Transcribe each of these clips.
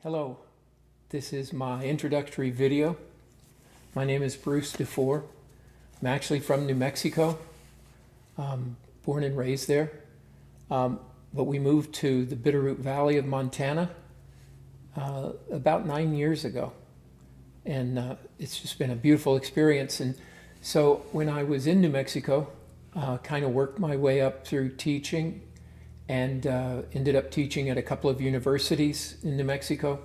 Hello, this is my introductory video. My name is Bruce DeFoor. I'm actually from New Mexico, born and raised there. But we moved to the Bitterroot Valley of Montana about 9 years ago. And it's just been a beautiful experience. And so when I was in New Mexico, kind of worked my way up through teaching and ended up teaching at a couple of universities in New Mexico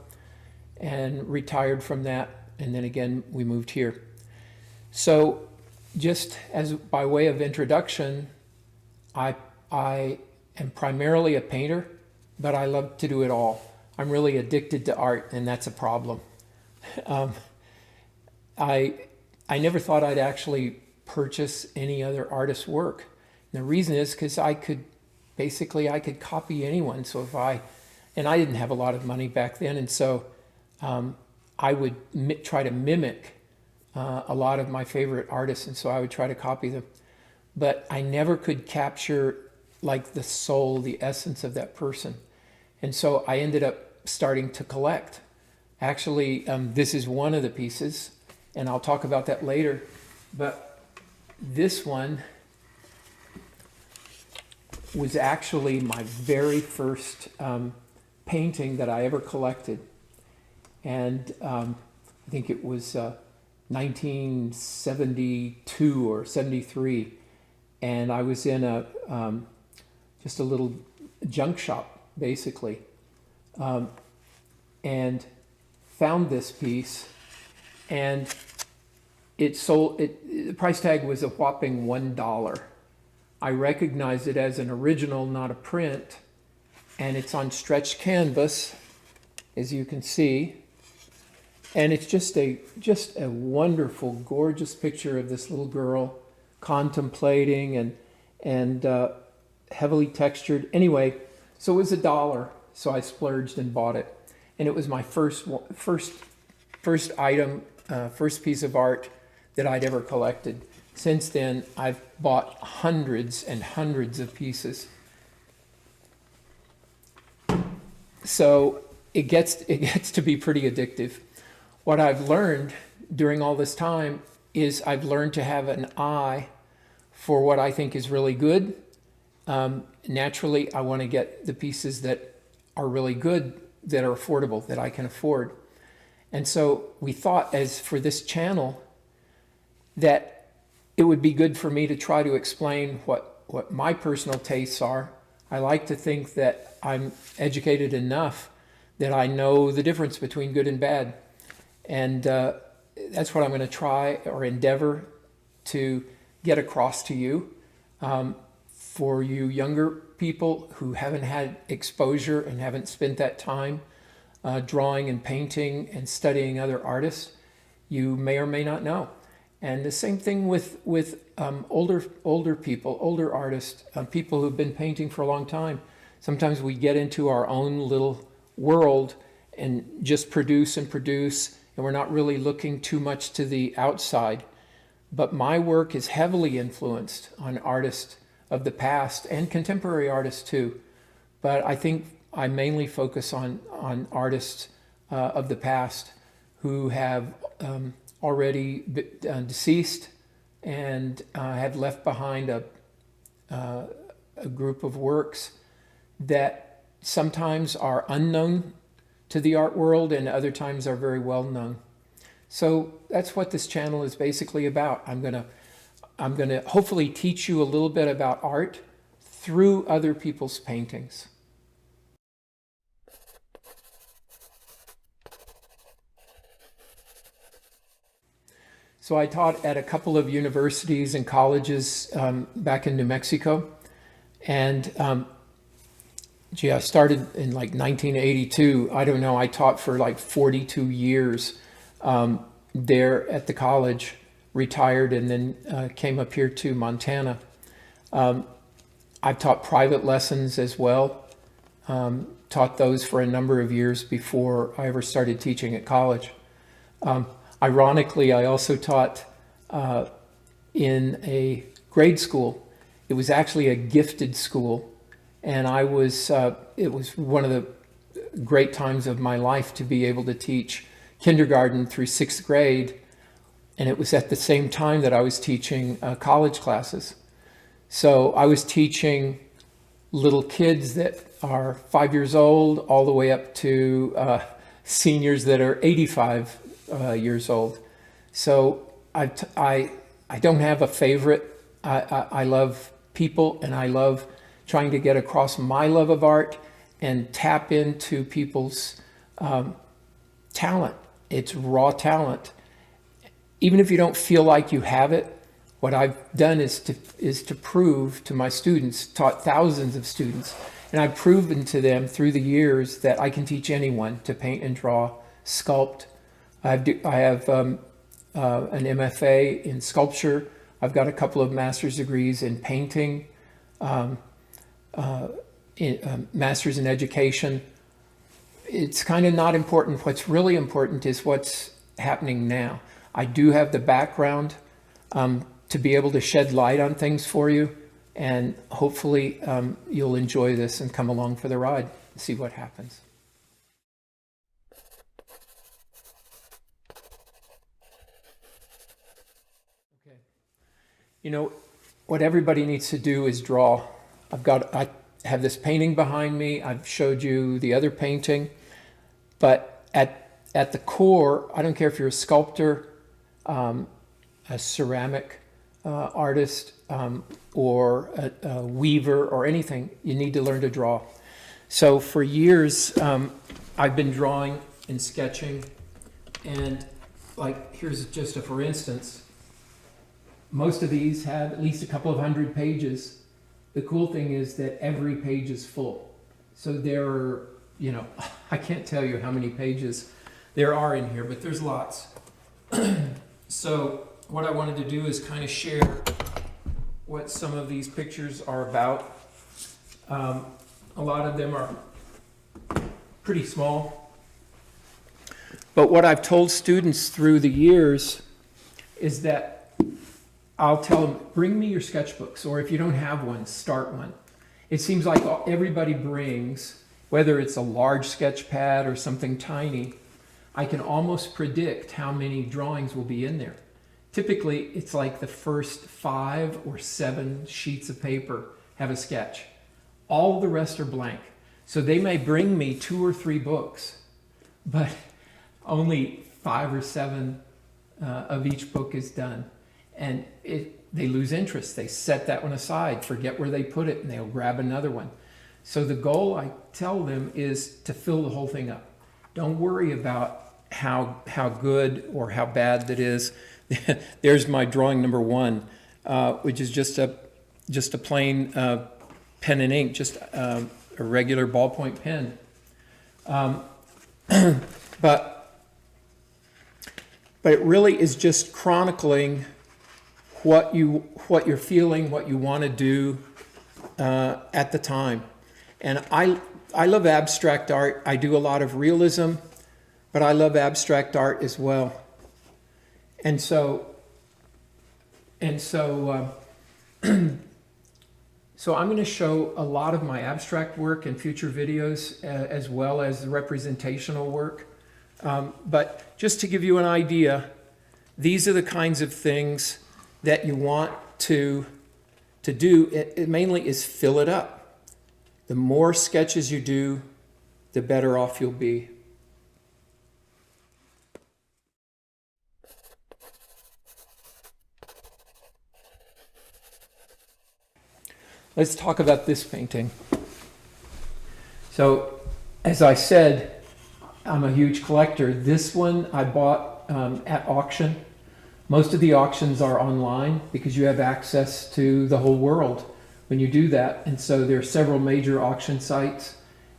and retired from that. And then again, we moved here. So just as by way of introduction, I am primarily a painter, but I love to do it all. I'm really addicted to art, and that's a problem. I never thought I'd actually purchase any other artist's work. And the reason is because I could copy anyone. So and I didn't have a lot of money back then, and so I would try to mimic a lot of my favorite artists, and so I would try to copy them. But I never could capture like the soul, the essence of that person. And so I ended up starting to collect. Actually, this is one of the pieces, and I'll talk about that later. But this one was actually my very first painting that I ever collected. And I think it was 1972 or 73. And I was in just a little junk shop, basically, and found this piece. And it sold, the price tag was a whopping $1. I recognized it as an original, not a print, and it's on stretched canvas, as you can see. And it's just a wonderful, gorgeous picture of this little girl contemplating and heavily textured. Anyway, so it was $1, so I splurged and bought it, and it was my first item, first piece of art that I'd ever collected. Since then, I've bought hundreds and hundreds of pieces. So it gets to be pretty addictive. What I've learned during all this time is I've learned to have an eye for what I think is really good. Naturally, I want to get the pieces that are really good, that are affordable, that I can afford. And so we thought, as for this channel, that it would be good for me to try to explain what my personal tastes are. I like to think that I'm educated enough that I know the difference between good and bad. And that's what I'm going to try or endeavor to get across to you. For you younger people who haven't had exposure and haven't spent that time drawing and painting and studying other artists, you may or may not know. And the same thing with older people, older artists, people who've been painting for a long time. Sometimes we get into our own little world and just produce, and we're not really looking too much to the outside. But my work is heavily influenced on artists of the past and contemporary artists too. But I think I mainly focus on artists of the past who have already deceased and have left behind a group of works that sometimes are unknown to the art world and other times are very well known. So that's what this channel is basically about. I'm gonna hopefully teach you a little bit about art through other people's paintings. So I taught at a couple of universities and colleges back in New Mexico. And I started in like 1982. I don't know, I taught for like 42 years there at the college, retired, and then came up here to Montana. I've taught private lessons as well. Taught those for a number of years before I ever started teaching at college. Ironically, I also taught in a grade school. It was actually a gifted school, and it was one of the great times of my life to be able to teach kindergarten through 6th grade. And it was at the same time that I was teaching college classes. So I was teaching little kids that are 5 years old all the way up to seniors that are 85 years old. So I don't have a favorite. I love people, and I love trying to get across my love of art and tap into people's talent. It's raw talent. Even if you don't feel like you have it, what I've done is to prove to my students, taught thousands of students, and I've proven to them through the years that I can teach anyone to paint and draw, sculpt. I have an MFA in sculpture. I've got a couple of master's degrees in painting, master's in education. It's kind of not important. What's really important is what's happening now. I do have the background to be able to shed light on things for you, and hopefully you'll enjoy this and come along for the ride and see what happens. Okay. You know, what everybody needs to do is draw. I have this painting behind me. I've showed you the other painting, but at the core, I don't care if you're a sculptor, a ceramic artist, or a weaver or anything, you need to learn to draw. So for years, I've been drawing and sketching, and like here's just a for instance. Most of these have at least a couple of hundred pages. The cool thing is that every page is full. So there are, you know, I can't tell you how many pages there are in here, but there's lots. So what I wanted to do is kind of share what some of these pictures are about. A lot of them are pretty small. But what I've told students through the years is that I'll tell them, bring me your sketchbooks, or if you don't have one, start one. It seems like everybody brings, whether it's a large sketch pad or something tiny, I can almost predict how many drawings will be in there. Typically, it's like the first 5 or 7 sheets of paper have a sketch. All the rest are blank. So they may bring me 2 or 3 books, but only 5 or 7 of each book is done. And they lose interest. They set that one aside, forget where they put it, and they'll grab another one. So the goal, I tell them, is to fill the whole thing up. Don't worry about how good or how bad that is. There's my drawing number 1, which is just a plain pen and ink, just a regular ballpoint pen. But it really is just chronicling what you're feeling, what you want to do at the time. And I love abstract art. I do a lot of realism, but I love abstract art as well. And so so I'm going to show a lot of my abstract work in future videos, as well as the representational work. But just to give you an idea, these are the kinds of things that you want to do. It mainly is fill it up. The more sketches you do, the better off you'll be. Let's talk about this painting. So, as I said, I'm a huge collector. This one I bought at auction. Most of the auctions are online because you have access to the whole world when you do that. And so there are several major auction sites,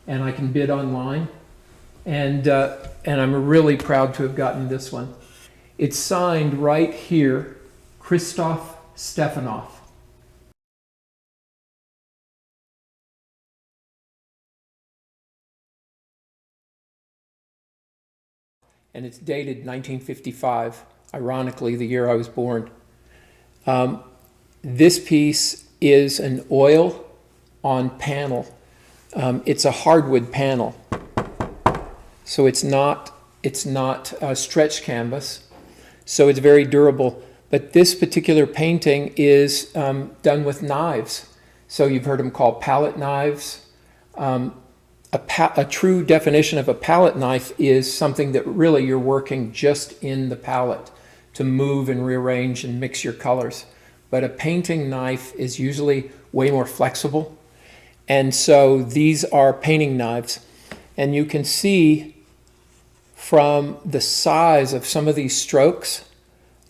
and I can bid online. And I'm really proud to have gotten this one. It's signed right here, Christoph Stefanoff. And it's dated 1955, ironically, the year I was born. This piece is an oil on panel. It's a hardwood panel. so it's not stretch canvas, so it's very durable. But this particular painting is done with knives. So you've heard them called palette knives. A true definition of a palette knife is something that really you're working just in the palette to move and rearrange and mix your colors. But a painting knife is usually way more flexible. And so these are painting knives. And you can see from the size of some of these strokes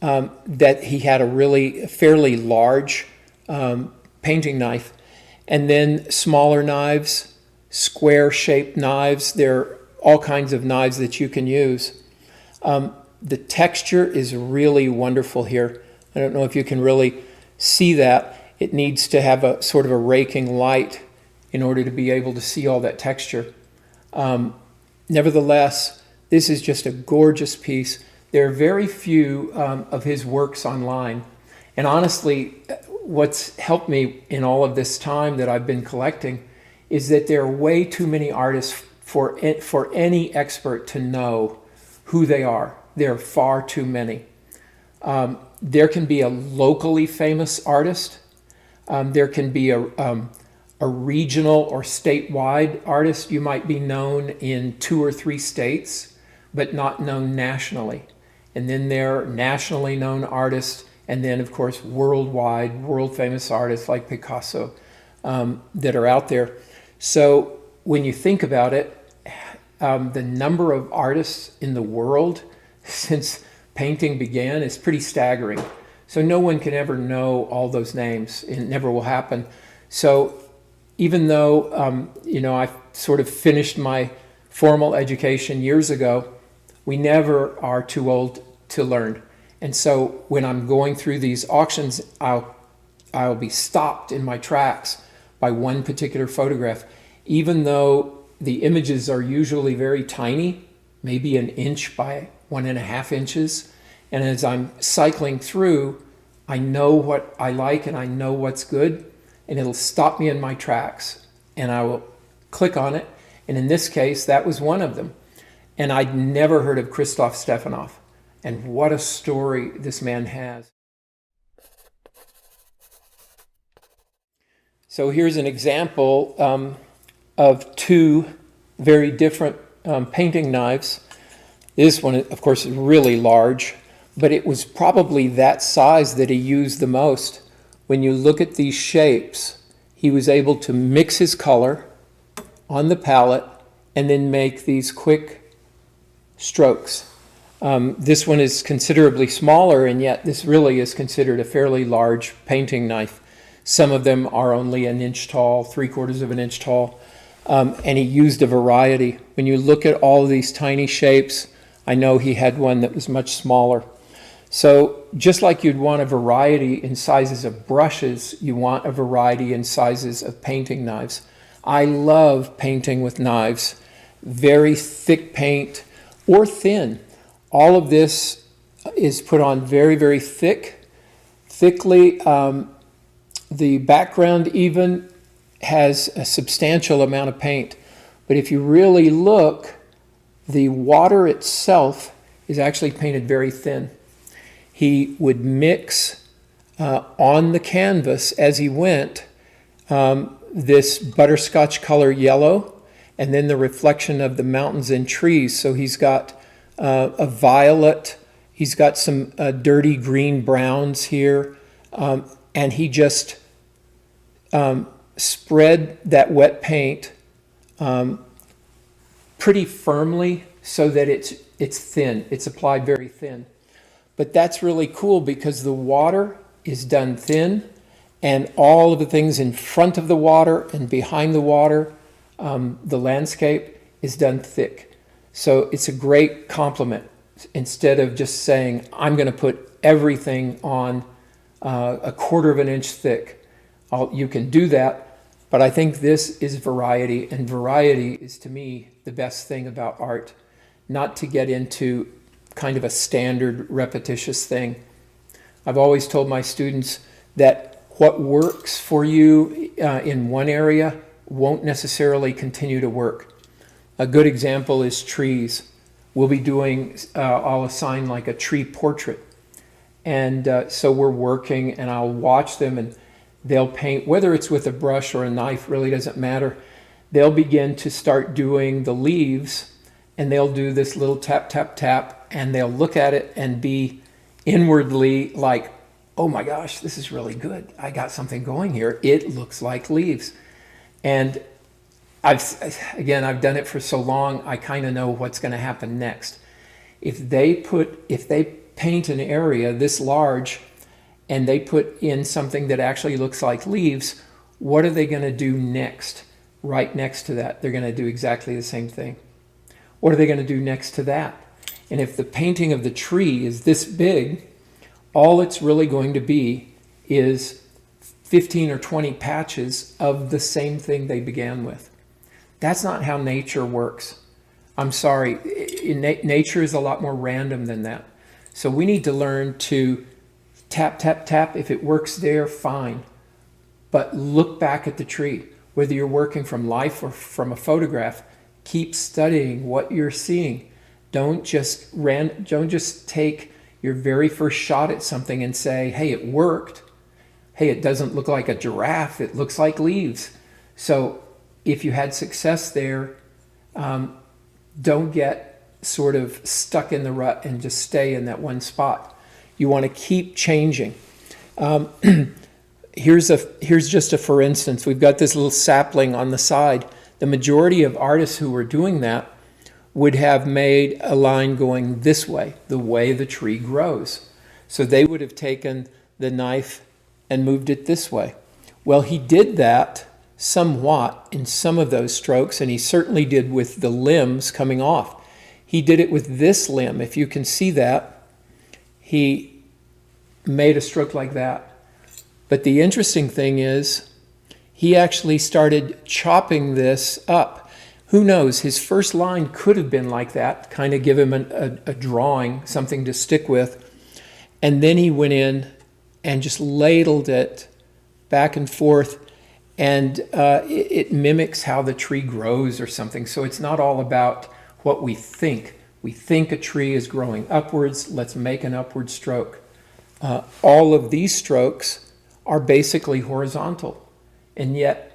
that he had a really fairly large painting knife. And then smaller knives, square-shaped knives. There are all kinds of knives that you can use. The texture is really wonderful here. I don't know if you can really see that. It needs to have a sort of a raking light in order to be able to see all that texture. Nevertheless, this is just a gorgeous piece. There are very few of his works online. And honestly, what's helped me in all of this time that I've been collecting is that there are way too many artists for any expert to know who they are. There are far too many. There can be a locally famous artist. There can be a regional or statewide artist. You might be known in 2 or 3 states, but not known nationally. And then there are nationally known artists, and then of course worldwide, world famous artists like Picasso that are out there. So when you think about it, the number of artists in the world since painting began is pretty staggering. So no one can ever know all those names. It never will happen. So even though I sort of finished my formal education years ago, we never are too old to learn. And so when I'm going through these auctions, I'll be stopped in my tracks by one particular photograph, even though the images are usually very tiny, maybe 1 inch by 1.5 inches. And as I'm cycling through, I know what I like and I know what's good, and it'll stop me in my tracks, and I will click on it. And in this case, that was one of them. And I'd never heard of Christoph Stefanow. And what a story this man has. So here's an example of 2 very different painting knives. This one, of course, is really large, but it was probably that size that he used the most. When you look at these shapes, he was able to mix his color on the palette and then make these quick strokes. This one is considerably smaller, and yet this really is considered a fairly large painting knife. Some of them are only 1 inch tall, 3/4 of an inch tall, and he used a variety. When you look at all of these tiny shapes, I know he had one that was much smaller. So just like you'd want a variety in sizes of brushes, you want a variety in sizes of painting knives. I love painting with knives, very thick paint or thin. All of this is put on very, very thickly. The background even has a substantial amount of paint. But if you really look, the water itself is actually painted very thin. He would mix on the canvas as he went this butterscotch color yellow, and then the reflection of the mountains and trees. So he's got a violet, he's got some dirty green browns here, and he just spread that wet paint pretty firmly so that it's thin. It's applied very thin. But that's really cool because the water is done thin, and all of the things in front of the water and behind the water, the landscape, is done thick. So it's a great complement. Instead of just saying, I'm going to put everything on 1/4 of an inch thick. You can do that, but I think this is variety, and variety is, to me, the best thing about art. Not to get into kind of a standard repetitious thing. I've always told my students that what works for you in one area won't necessarily continue to work. A good example is trees. We'll be doing, I'll assign like a tree portrait. And so we're working and I'll watch them and they'll paint, whether it's with a brush or a knife, really doesn't matter. They'll begin to start doing the leaves and they'll do this little tap, tap, tap, and they'll look at it and be inwardly like, oh my gosh, this is really good. I got something going here. It looks like leaves. And I've done it for so long, I kind of know what's going to happen next. If they paint an area this large and they put in something that actually looks like leaves, what are they going to do next? Right next to that, they're going to do exactly the same thing. What are they going to do next to that? And if the painting of the tree is this big, all it's really going to be is 15 or 20 patches of the same thing they began with. That's not how nature works. I'm sorry, nature is a lot more random than that. So we need to learn to tap, tap, tap. If it works there, fine. But look back at the tree. Whether you're working from life or from a photograph, keep studying what you're seeing. Don't just take your very first shot at something and say, hey, it worked. Hey, it doesn't look like a giraffe. It looks like leaves. So if you had success there, don't get sort of stuck in the rut and just stay in that one spot. You want to keep changing. Here's just a for instance. We've got this little sapling on the side. The majority of artists who were doing that would have made a line going this way, the way the tree grows. So they would have taken the knife and moved it this way. Well, he did that somewhat in some of those strokes, and he certainly did with the limbs coming off. He did it with this limb. If you can see that, he made a stroke like that. But the interesting thing is, he actually started chopping this up. Who knows, his first line could have been like that, kind of give him a drawing, something to stick with. And then he went in and just ladled it back and forth. And it mimics how the tree grows or something. So it's not all about what we think. We think a tree is growing upwards. Let's make an upward stroke. All of these strokes are basically horizontal. And yet,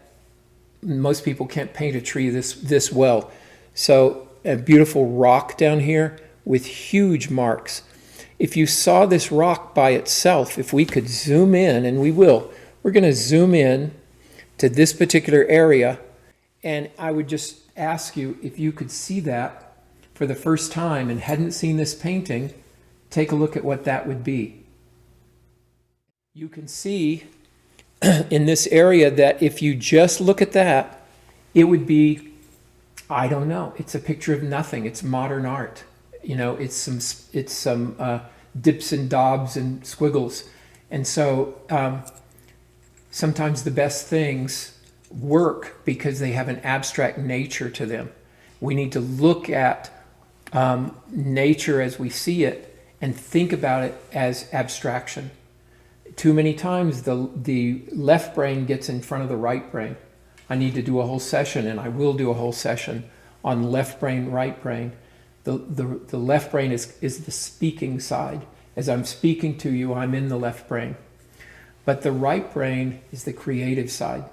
most people can't paint a tree this well. So a beautiful rock down here with huge marks. If you saw this rock by itself, if we could zoom in, and we will, we're going to zoom in to this particular area, and I would just ask you if you could see that for the first time and hadn't seen this painting, take a look at what that would be. You can see in this area that if you just look at that, it would be, I don't know, it's a picture of nothing. It's modern art. You know, it's some dips and daubs and squiggles. And so sometimes the best things work because they have an abstract nature to them. We need to look at nature as we see it and think about it as abstraction. Too many times the left brain gets in front of the right brain. I need to do a whole session, and I will do a whole session on left brain, right brain. The left brain is the speaking side. As I'm speaking to you, I'm in the left brain. But the right brain is the creative side.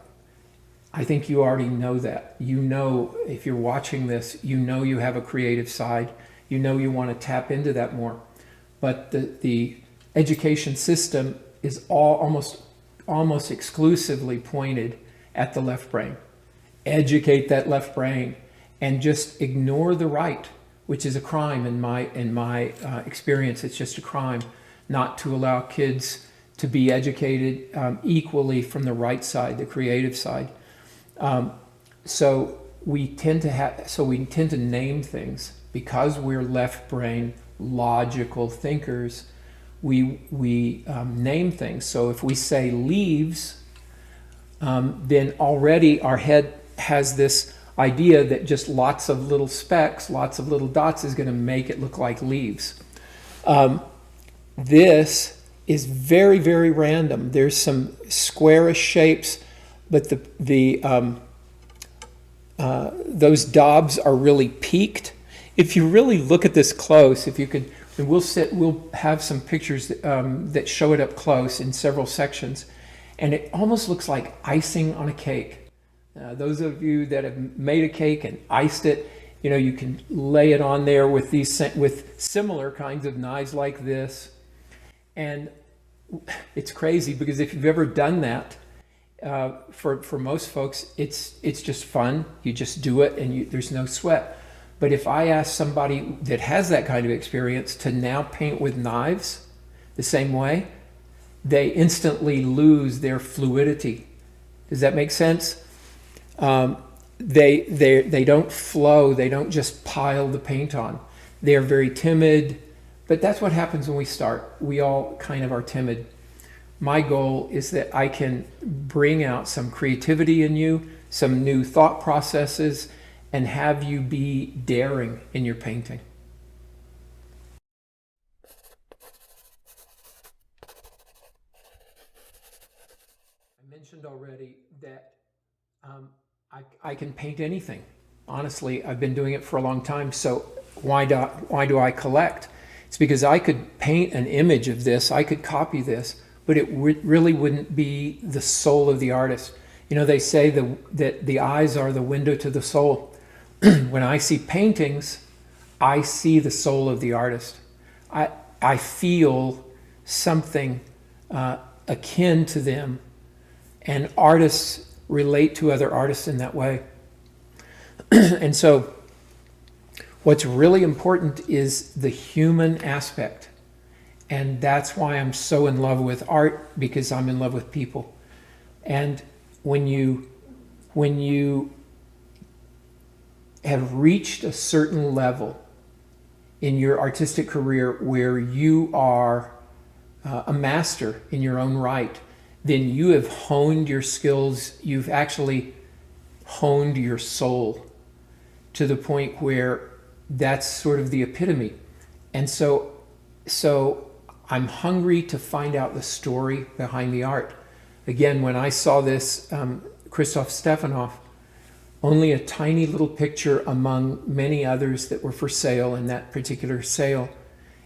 I think you already know that. You know, if you're watching this, you know you have a creative side. You know you want to tap into that more. But the education system is almost exclusively pointed at the left brain. Educate that left brain and just ignore the right, which is a crime in my experience. It's just a crime not to allow kids to be educated equally from the right side, the creative side. So we tend to name things because we're left brain logical thinkers. We name things. So if we say leaves, then already our head has this idea that just lots of little specks, lots of little dots is going to make it look like leaves. This is very, very random. There's some squarish shapes, but the those daubs are really peaked. If you really look at this close, if you could, and we'll have some pictures that show it up close in several sections, and it almost looks like icing on a cake. Those of you that have made a cake and iced it, you know, you can lay it on there with with similar kinds of knives like this. And it's crazy because if you've ever done that, for most folks, it's just fun. You just do it and there's no sweat. But if I ask somebody that has that kind of experience to now paint with knives the same way, they instantly lose their fluidity. Does that make sense? They don't flow. They don't just pile the paint on. They're very timid, but that's what happens when we start. We all kind of are timid. My goal is that I can bring out some creativity in you, some new thought processes, and have you be daring in your painting. I mentioned already that I can paint anything. Honestly, I've been doing it for a long time, so why do I collect? It's because I could paint an image of this, I could copy this, but it really wouldn't be the soul of the artist. You know, they say that the eyes are the window to the soul. When I see paintings, I see the soul of the artist. I feel something akin to them, and artists relate to other artists in that way. And so what's really important is the human aspect. And that's why I'm so in love with art, because I'm in love with people. And when you have reached a certain level in your artistic career where you are a master in your own right, then you have honed your skills. You've actually honed your soul to the point where that's sort of the epitome. And so I'm hungry to find out the story behind the art. Again, when I saw this Christoph Stefanow, only a tiny little picture among many others that were for sale in that particular sale,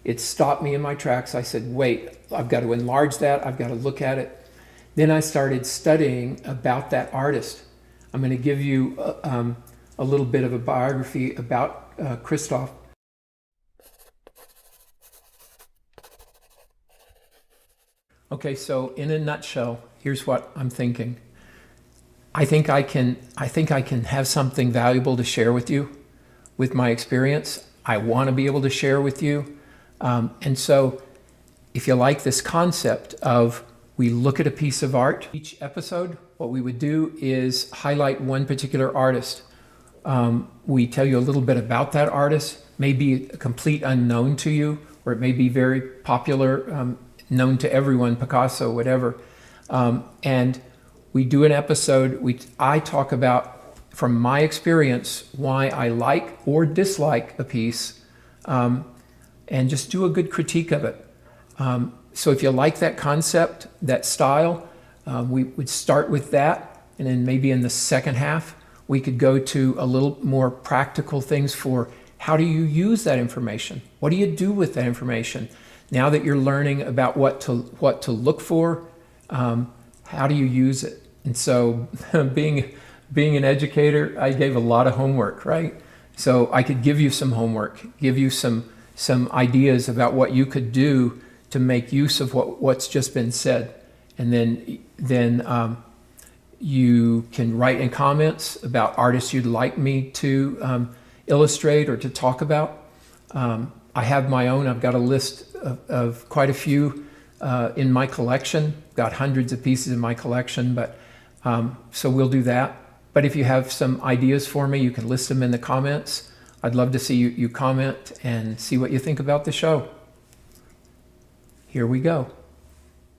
it stopped me in my tracks. I said, wait, I've got to enlarge that. I've got to look at it. Then I started studying about that artist. I'm going to give you a little bit of a biography about Christoph. Okay, so in a nutshell, here's what I'm thinking. I think I can have something valuable to share with you with my experience. I want to be able to share with you. And so if you like this concept of we look at a piece of art, each episode, what we would do is highlight one particular artist. We tell you a little bit about that artist, maybe a complete unknown to you, or it may be very popular, known to everyone, Picasso, whatever. And we do an episode, I talk about, from my experience, why I like or dislike a piece, and just do a good critique of it. So if you like that concept, that style, we would start with that, and then maybe in the second half, we could go to a little more practical things for how do you use that information? What do you do with that information? Now that you're learning about what to look for, how do you use it? And so being an educator, I gave a lot of homework, right? So I could give you some homework, give you some ideas about what you could do to make use of what's just been said. And then you can write in comments about artists you'd like me to illustrate or to talk about. I have my own. I've got a list of quite a few in my collection. Got hundreds of pieces in my collection, but so we'll do that. But if you have some ideas for me, you can list them in the comments. I'd love to see you comment and see what you think about the show. Here we go.